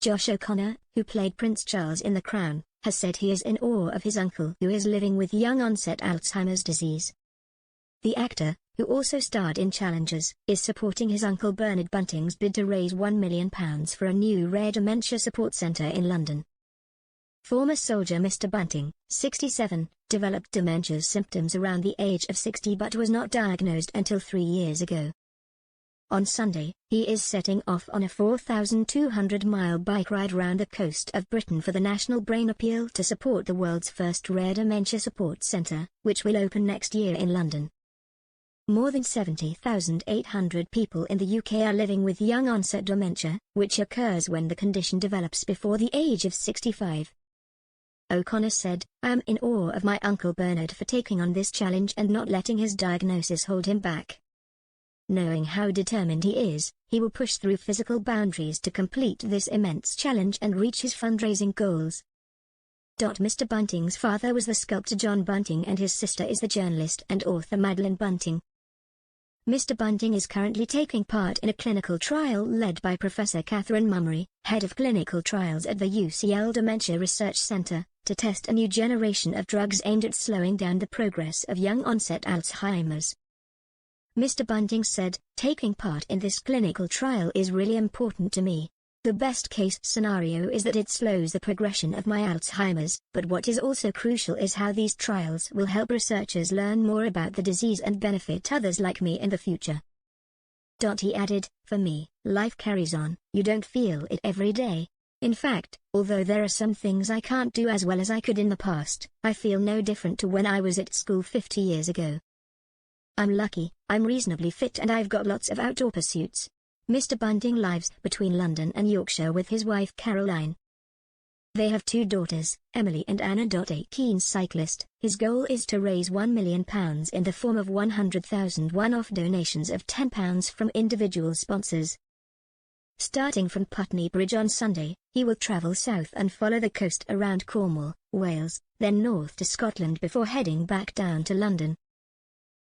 Josh O'Connor, who played Prince Charles in The Crown, has said he is in awe of his uncle who is living with young-onset Alzheimer's disease. The actor, who also starred in Challengers, is supporting his uncle Bernard Bunting's bid to raise £1 million for a new rare dementia support centre in London. Former soldier Mr. Bunting, 67, developed dementia symptoms around the age of 60 but was not diagnosed until 3 years ago. On Sunday, he is setting off on a 4,200-mile bike ride round the coast of Britain for the National Brain Appeal to support the world's first rare dementia support centre, which will open next year in London. More than 70,800 people in the UK are living with young-onset dementia, which occurs when the condition develops before the age of 65. O'Connor said, "I am in awe of my Uncle Bernard for taking on this challenge and not letting his diagnosis hold him back. Knowing how determined he is, he will push through physical boundaries to complete this immense challenge and reach his fundraising goals." Mr. Bunting's father was the sculptor John Bunting and his sister is the journalist and author Madeline Bunting. Mr. Bunting is currently taking part in a clinical trial led by Professor Catherine Mummery, head of clinical trials at the UCL Dementia Research Centre, to test a new generation of drugs aimed at slowing down the progress of young-onset Alzheimer's. Mr. Bunting said, "Taking part in this clinical trial is really important to me. The best-case scenario is that it slows the progression of my Alzheimer's, but what is also crucial is how these trials will help researchers learn more about the disease and benefit others like me in the future." He added, "For me, life carries on. You don't feel it every day. In fact, although there are some things I can't do as well as I could in the past, I feel no different to when I was at school 50 years ago. I'm lucky, I'm reasonably fit and I've got lots of outdoor pursuits." Mr. Bunting lives between London and Yorkshire with his wife Caroline. They have 2 daughters, Emily and Anna. A keen cyclist, his goal is to raise £1 million in the form of 100,000 one-off donations of £10 from individual sponsors. Starting from Putney Bridge on Sunday, he will travel south and follow the coast around Cornwall, Wales, then north to Scotland before heading back down to London.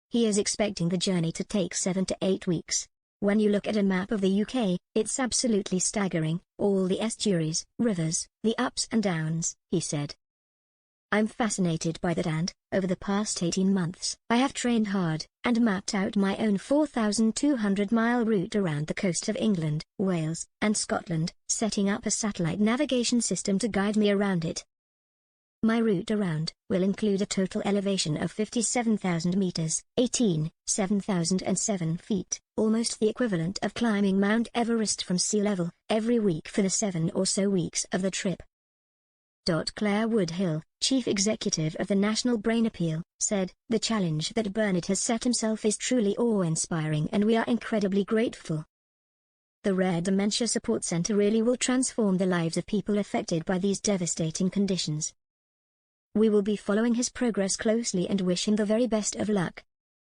He is expecting the journey to take 7 to 8 weeks. When you look at a map of the UK, it's absolutely staggering, all the estuaries, rivers, the ups and downs, he said. "I'm fascinated by that and, over the past 18 months, I have trained hard, and mapped out my own 4,200-mile route around the coast of England, Wales, and Scotland, setting up a satellite navigation system to guide me around it. My route around will include a total elevation of 57,000 meters, 7,007 feet, almost the equivalent of climbing Mount Everest from sea level, every week for the 7 or so weeks of the trip." Claire Woodhill, chief executive of the National Brain Appeal, said, "The challenge that Bernard has set himself is truly awe-inspiring and we are incredibly grateful. The Rare Dementia Support Centre really will transform the lives of people affected by these devastating conditions. We will be following his progress closely and wish him the very best of luck."